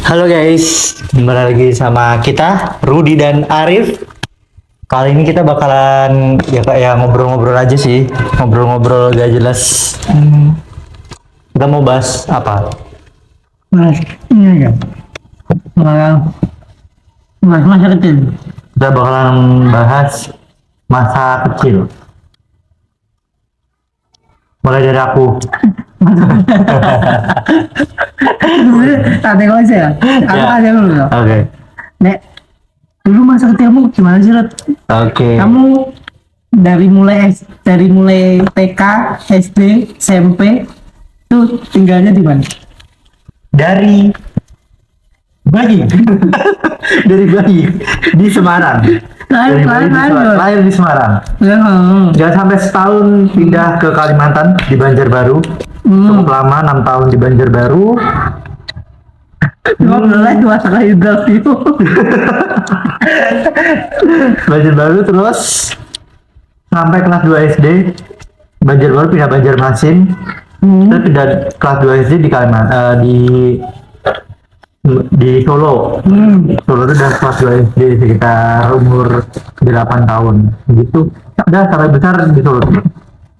Halo guys, kembali lagi sama kita Rudi dan Arif. Kali ini kita bakalan kayak ngobrol-ngobrol aja sih, ngobrol-ngobrol gak jelas. Kita mau bahas apa? Mas, ini ya. Masa kecil. Kita bakalan bahas masa kecil. Mulai dari aku. Tante kau aja ya. Aku Ya. aja dulu ya. Oke. Nek, dulu masa kecilmu gimana sih, Rod? Oke. Kamu dari mulai TK, SD, SMP tuh tinggalnya di mana? Dari bayi. Dari bayi di Semarang. Dari bayi lahir di Semarang. Ya, Nggak sampai setahun pindah ke Kalimantan di Banjarbaru. Cukup lama, 6 tahun di Banjarbaru. cuma mulai dua sekali interview. Banjarbaru terus sampai kelas 2 SD. Banjarbaru pindah Banjarmasin. Terus pindah kelas 2 SD di Kalimantan, di Solo. Solo itu udah kelas 2 SD sekitar umur 8 tahun gitu. Udah sampai besar di Solo.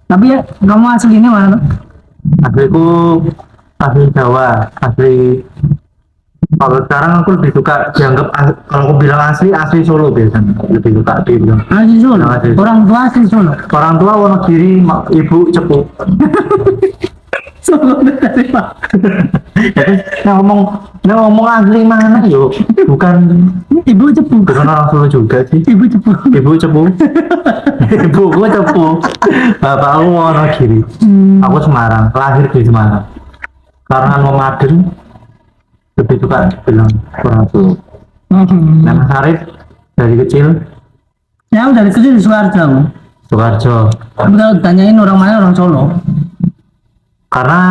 Tapi ya, kamu aslinya mana? Asliku asli Jawa, asli. Kalau sekarang aku lebih suka dianggap kalau aku bilang asli Solo biasanya lebih suka dibilang. Asli Solo. Asli. Orang tua asli Solo. Orang tua Wonogiri, ibu Cepu. Solo dari Pak. Jadi ngomong asli mana yuk? Bukan Ibu cepu. orang Solo juga sih. Ibu cepu. Ibu Cepu. Ibuku Cepu. Bapakku Wonogiri. Aku Semarang, lahir di Semarang. Karena nomaden lebih suka bilang orang Solo. Nah, Mas Arif dari kecil Ya dari kecil di Sukarjo. Sukarjo. Tapi kalau ditanyain orang mana, orang Solo. Karena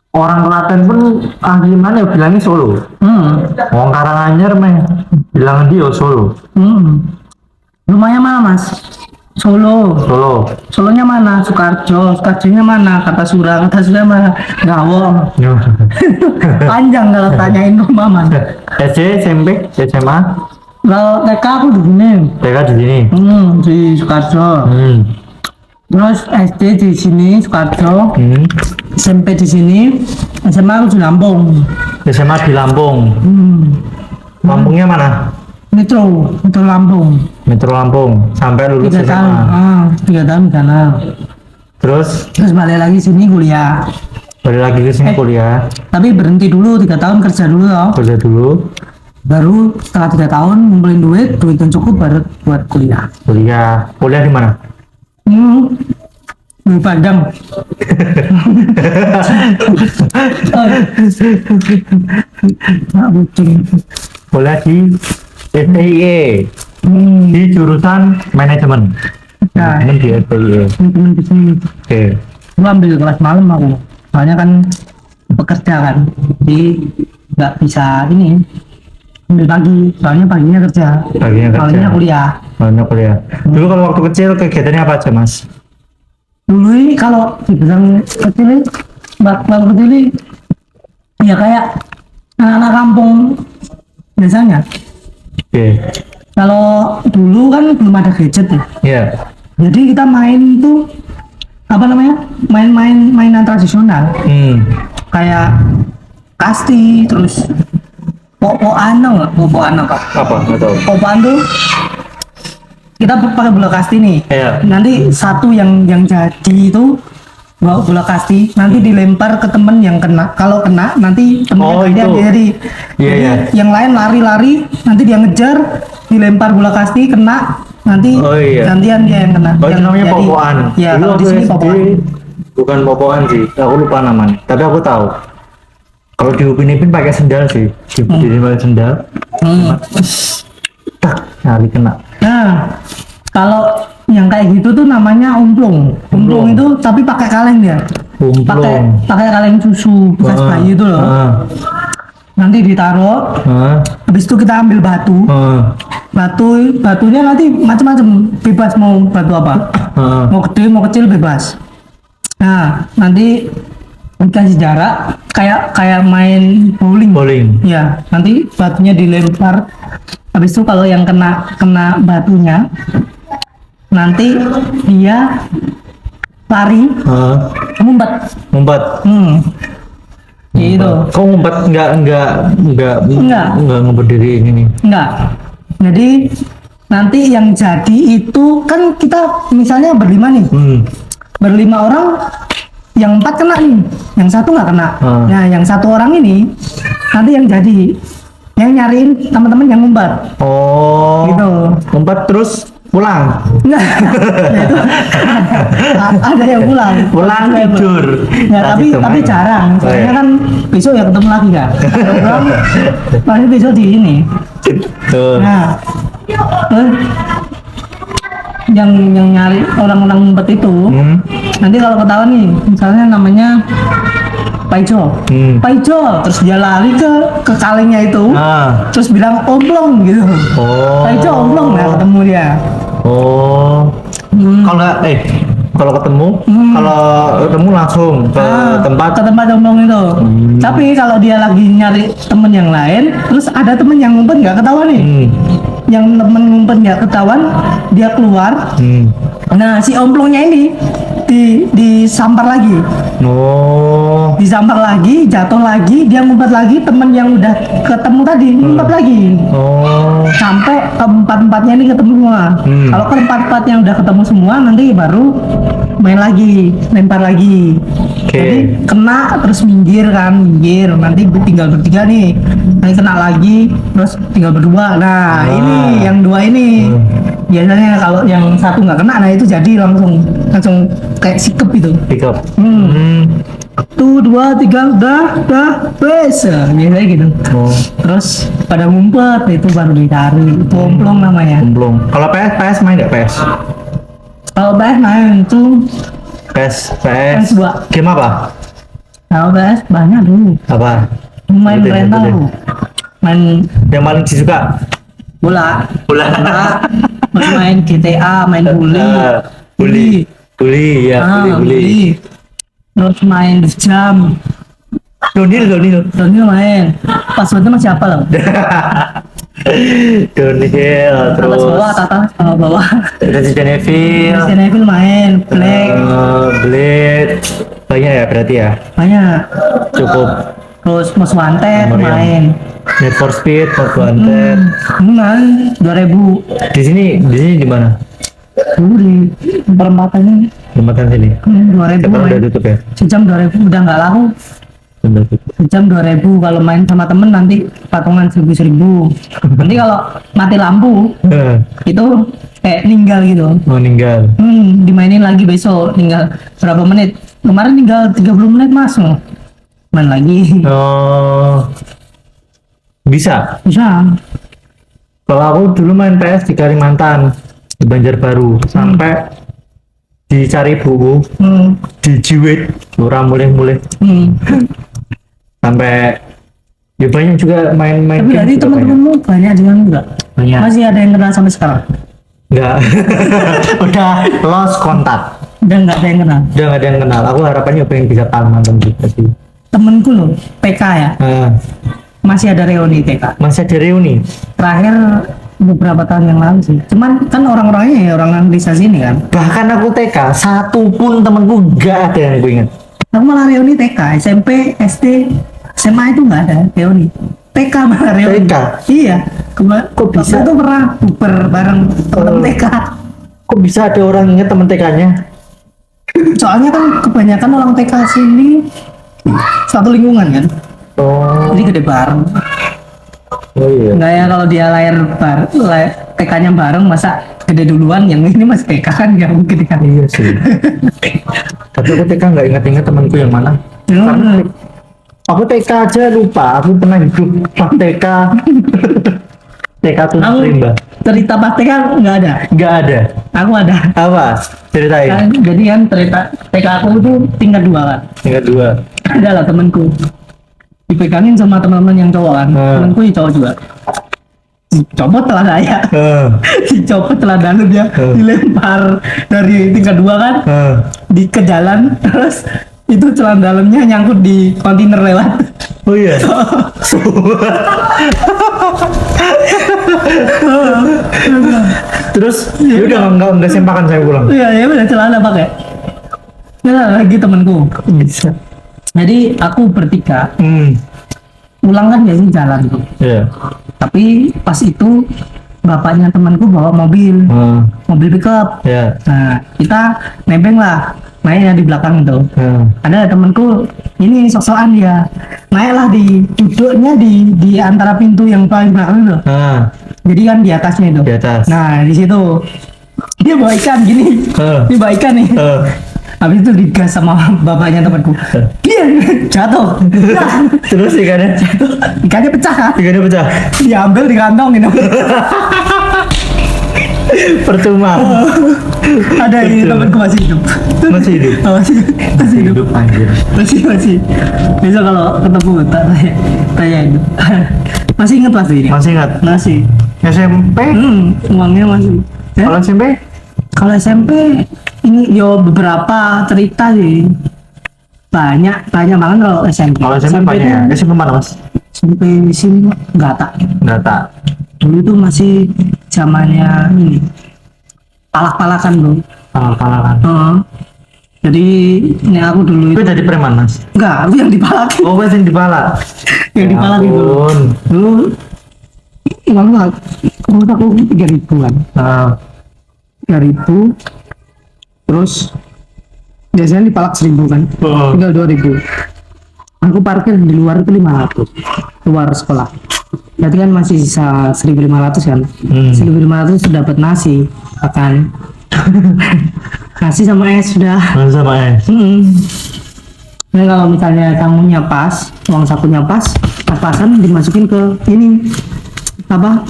orang Klaten pun ahli mana ya bilangnya Solo. Wong Karanganyar meh bilang dia Solo. Rumahnya mana, Mas? Solo. Solo. Solonya mana? Sukarjo. Sukarjonya mana? Kartasura mana? Gawong. Panjang kalau tanyain rumah mana. SD, SMP, SMA, Kalau TK aku di sini. TK di sini. Di Sukarjo. Terus SD di sini Sukarjo. SMP di sini. SMA aku di Lampung. SMA di Lampung. Lampungnya mana? Metro Lampung. Metro Lampung. Sampai lulus 3 tahun. SMA. 3 tahun di sana. Terus Terus balik lagi sini kuliah. balik lagi ke sini kuliah. Tapi berhenti dulu 3 tahun kerja dulu loh. Kerja dulu. Baru setelah 3 tahun ngumpulin duit yang cukup baru buat kuliah. Kuliah di mana? Di Padang. Kuliah di STIE. Di jurusan manajemen. Nah, Manajemen di STIE. temen di sini. Oke. Aku ambil kelas malam aku. Soalnya kan bekerja kan. Jadi nggak bisa ini ambil pagi. Soalnya paginya kerja. Paginya kerja. Malamnya kuliah. Banyak kuliah. Dulu kalau waktu kecil kegiatannya apa aja, Mas? Dulu ini kalau dibilang kecil ini, waktu kecil ini ya kayak anak-anak kampung biasanya. Oke. Kalau dulu kan belum ada gadget ya. Iya. Jadi kita main tuh apa namanya? Mainan tradisional. Kayak kasti, terus popokan apa? Apa? Nggak tahu. Popokan tuh kita pakai bola kasti nih. Iya. Nanti satu yang jadi itu bawa bola kasti, nanti dilempar ke temen yang kena. Kalau kena nanti Oh, temennya itu. jadi Iya, iya. yang lain lari-lari, nanti dia ngejar, dilempar bola kasti kena, nanti Oh, iya. gantian dia yang kena. Oh, itu Yang namanya jadi- popokan. Ya, Dulu kalau di waktu sini SD popokan. bukan popokan sih. Aku lupa namanya. Tapi aku tahu. Kalau di Upin Ipin pakai sendal sih. Jadi pakai sendal. Tak, nyari kena. Nah, kalau yang kayak gitu tuh namanya umplung. Umplung itu tapi pakai kaleng dia. Umplung. Pakai kaleng susu bekas bayi itu loh. Nanti ditaruh, habis itu kita ambil batu. Batunya nanti macam-macam, bebas mau batu apa. Mau gede, mau kecil bebas. Nah, nanti dikasih jarak kayak kayak main bowling. Ya, nanti batunya dilempar. Habis itu kalau yang kena batunya, nanti dia lari, ngumpet. Gitu. Kok ngumpet nggak berdiri ini nih? Enggak. Jadi nanti yang jadi itu kan kita misalnya berlima nih. Berlima orang, yang 4 kena nih, yang 1 nggak kena. Nah, yang 1 orang ini nanti yang jadi yang nyariin teman-teman yang ngumpet. Oh. Gitu. Ngumpet terus pulang. Nah, itu ada yang pulang tidur. Ya, tapi jarang. Soalnya kan besok ya ketemu lagi kan. Kalau pulang pasti besok di ini. Nah, yang nyari orang-orang ngumpet itu nanti kalau ketahuan nih, misalnya namanya Paijo, terus dia lari ke kalengnya itu, terus bilang omplong gitu. Paijo omplong, nah ketemu dia. Kalau ketemu langsung ke tempat omplong itu. Tapi kalau dia lagi nyari temen yang lain, terus ada temen yang ngumpet nggak ketahuan nih, yang temen ngumpet nggak ketahuan, dia keluar. Nah, si omplongnya ini disampar lagi. Disampar lagi, jatuh lagi, dia ngumpet lagi, temen yang udah ketemu tadi ngumpet lagi. Sampai keempat-empatnya ini ketemu semua. Kalau keempat-empat yang udah ketemu semua, nanti baru main lagi, lempar lagi. Jadi kena terus minggir, nanti tinggal bertiga nih, nanti kena lagi, terus tinggal berdua. Nah, ini yang 2 ini biasanya kalau yang 1 nggak kena, nah itu jadi langsung kayak sikep itu. Sikep. 1, 2, 3 udah bes, biasanya gitu. Terus pada ngumpet, itu baru dicari, itu omplong namanya. Kalau PS main nggak PS? Kalau PS main itu PS 2. Game apa? Kalau PS banyak dulu. Apa? Main rental. Main yang paling disuka? Bola. Main GTA, main bully. Terus main jam. Donil main. Passwordnya masih apa loh? Donil, terus atas bawah. Resident Evil main, Blade. Banyak ya berarti ya? Banyak. Cukup. Terus Most Wanted main. Need for Speed, Most Wanted. Main 2000. Di sini di mana? Dulu di perempatan ini. Perempatan sini. 2000. Sekarang udah tutup ya? Sejam 2000 udah nggak laku. Sejam 2000 kalau main sama temen nanti patungan 1000. Nanti kalau mati lampu itu kayak ninggal gitu. Ninggal. Dimainin lagi besok, tinggal berapa menit. Kemarin tinggal 30 menit mas, main lagi. Bisa. Kalau aku dulu main PS di Kalimantan, di Banjarbaru, sampai dicari buku, dijiwit, orang mulai. Sampai ya banyak juga main-main. Tapi dari teman-temanmu banyak dengan enggak? Banyak. Masih ada yang kenal sampai sekarang? Enggak. Udah lost kontak. Udah nggak ada yang kenal? Udah nggak ada yang kenal. Aku harapannya pengen bisa mantan kita sih. Temenku loh, PK ya. Masih ada reuni TK. Masih ada reuni. Terakhir beberapa tahun yang lalu sih. Cuman kan orang-orangnya ya orang desa sini kan. Bahkan aku TK, satu pun temanku nggak ada yang gue ingat. Aku malah reuni TK, SMP, SD, SMA itu nggak ada reuni. TK malah reuni. TK? Iya. Kok bisa? Itu pernah buber bareng temen TK. Kok bisa ada orang ingat temen TK-nya? Soalnya kan kebanyakan orang TK sini satu lingkungan kan. Jadi gede bareng. Iya. Nggak ya kalau dia lahir TK-nya bareng, masa gede duluan, yang ini masih TK kan nggak mungkin kan. Iya sih. Tapi aku TK nggak ingat-ingat temanku yang mana. Karena aku TK aja lupa. Aku pernah hidup pas TK. TK tuh rimba. Cerita pas TK nggak ada. Nggak ada. Aku ada. Apa? Ceritain. Jadi kan cerita TK aku itu tingkat 2 kan. Tingkat 2. Ada lah temanku. Dipegangin sama teman-teman yang cowok kan. Temanku yang cowok juga. Dicopot telah saya. Dicopot telah dalam dia. Dilempar dari tingkat 2 kan. Ke jalan. Terus itu celana dalamnya nyangkut di kontainer lewat. Oh iya. Terus ya udah nggak sempakan saya pulang. Iya, ya udah celana pakai. Ya lagi temanku. Bisa. Jadi aku bertiga pulang kan biasanya jalan tuh. Iya. Tapi pas itu bapaknya temanku bawa mobil, mobil pickup. Iya. Nah kita nebeng lah, naiknya di belakang itu. Ada temanku ini sok-sokan dia, naiklah duduknya di antara pintu yang paling belakang itu. Jadi kan di atasnya itu. Di atas. Nah di situ dia bawa ikan gini, dia bawa ikan nih. Habis itu digas sama bapaknya temanku. Dia jatuh. Terus ikannya? Ikannya pecah. Ikannya pecah. Diambil di kantong gitu. Percuma. Ada ini temanku masih hidup. Masih hidup. Masih hidup. Anjir. Masih. Besok kalau ketemu tak tanya itu. Masih ingat pasti ini. Masih ingat? Masih. SMP? Uangnya masih. Kalau SMP? Kalau SMP ini yo beberapa cerita sih. Banyak banget kalau SMP. Kalau SMP banyak. SMP mana mas? SMP di sini nggak tak. Dulu itu masih zamannya ini palak-palakan bro. Palak-palakan. Jadi ini aku dulu Itu jadi preman mas? enggak, aku yang dipalak. Oh mas yang dipalak? Yang dipalak itu dulu uang aku 3.000-an. 3.000 terus biasanya dipalak 1.000 kan, tinggal 2.000. Aku parkir di luar itu 500 luar sekolah, berarti kan masih sisa 1.500 kan. 1.500 sudah dapat nasi makan. Nasi sama es sudah. Sama es. Nah kalau misalnya kamunya pas, uang sakunya pas-pasan dimasukin ke ini apa,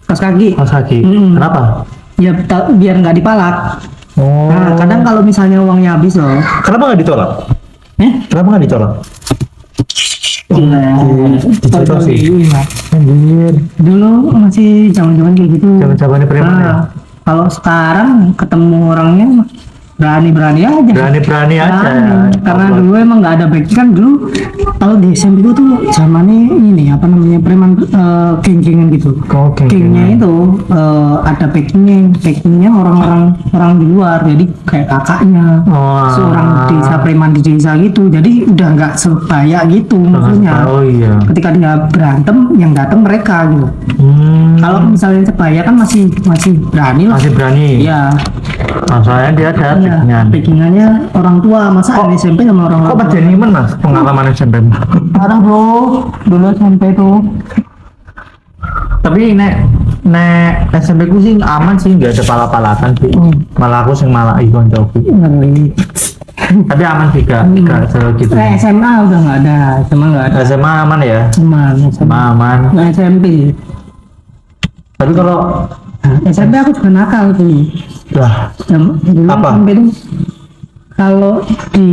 kaos kaki. Kenapa? Ya biar nggak dipalak. Nah kadang kalau misalnya uangnya habis loh. Kenapa nggak ditolak? Kenapa nggak ditolak? Dicoba sih. Anjir. Dulu masih zaman-zaman kayak gitu. Zaman-zamannya preman ya? Kalau sekarang ketemu orangnya berani-berani aja. Berani aja. Karena dulu emang nggak ada backing kan dulu. Kalau di SMP itu tuh zamannya ini apa namanya preman geng-gengan gitu. Gengnya itu ada backingnya orang di luar. Jadi kayak kakaknya seorang desa preman di desa gitu. Jadi udah nggak sebaya gitu maksudnya. Ketika dia berantem yang datang mereka gitu. Kalau misalnya sebaya kan masih berani lah. Masih berani. Iya. Masalahnya dia ada backingannya orang tua. Masa SMP sama orang tua. Kok pada nimen mas pengalaman SMP? Parah bro, dulu SMP tuh. Tapi nek SMP ku sih aman sih, nggak ada palak-palakan sih. Malah aku sing malah ikon coba. Tapi aman sih gak segitu. SMA udah nggak ada, SMA aman ya? Aman. Nah, SMP. Tapi kalau SMP aku juga nakal tuh. lah apa? SMP itu kalau di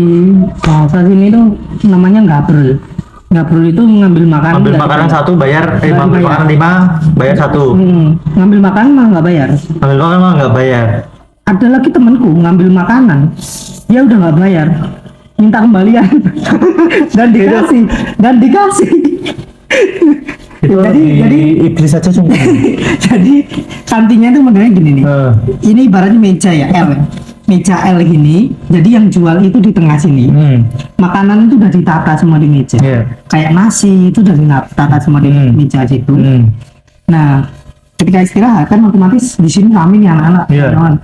bahasa sini tuh namanya gabrel. Gabrel itu ngambil makanan. Ambil makanan satu bayar, ambil makanan 5 bayar 1. Ngambil makanan mah nggak bayar. Ambil makanan mah nggak bayar. Ada lagi temanku ngambil makanan, dia udah nggak bayar, minta kembalian dan dikasih. Jadi iblis aja sungguh. Jadi kantinnya itu modelnya gini nih. Ini ibaratnya meja ya L. Meja L gini. Jadi yang jual itu di tengah sini. Makanan itu udah ditata semua di meja. Kayak nasi itu udah ditata semua di meja situ. Nah, ketika istirahat kan otomatis di sini rame nih anak-anak.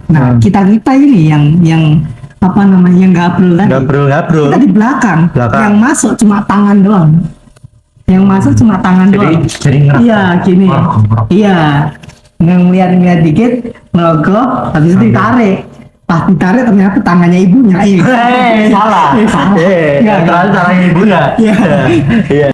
Nah, kita ini yang apa namanya yang gabrol tadi. Gabrol. Kita di belakang. Yang masuk cuma tangan doang. Jadi ngerak. Iya, gini. Iya. Ngeliat dikit, ngelogok, habis itu ditarik. Pas ditarik ternyata tangannya ibunya. Salah. Salah ibunya. Iya.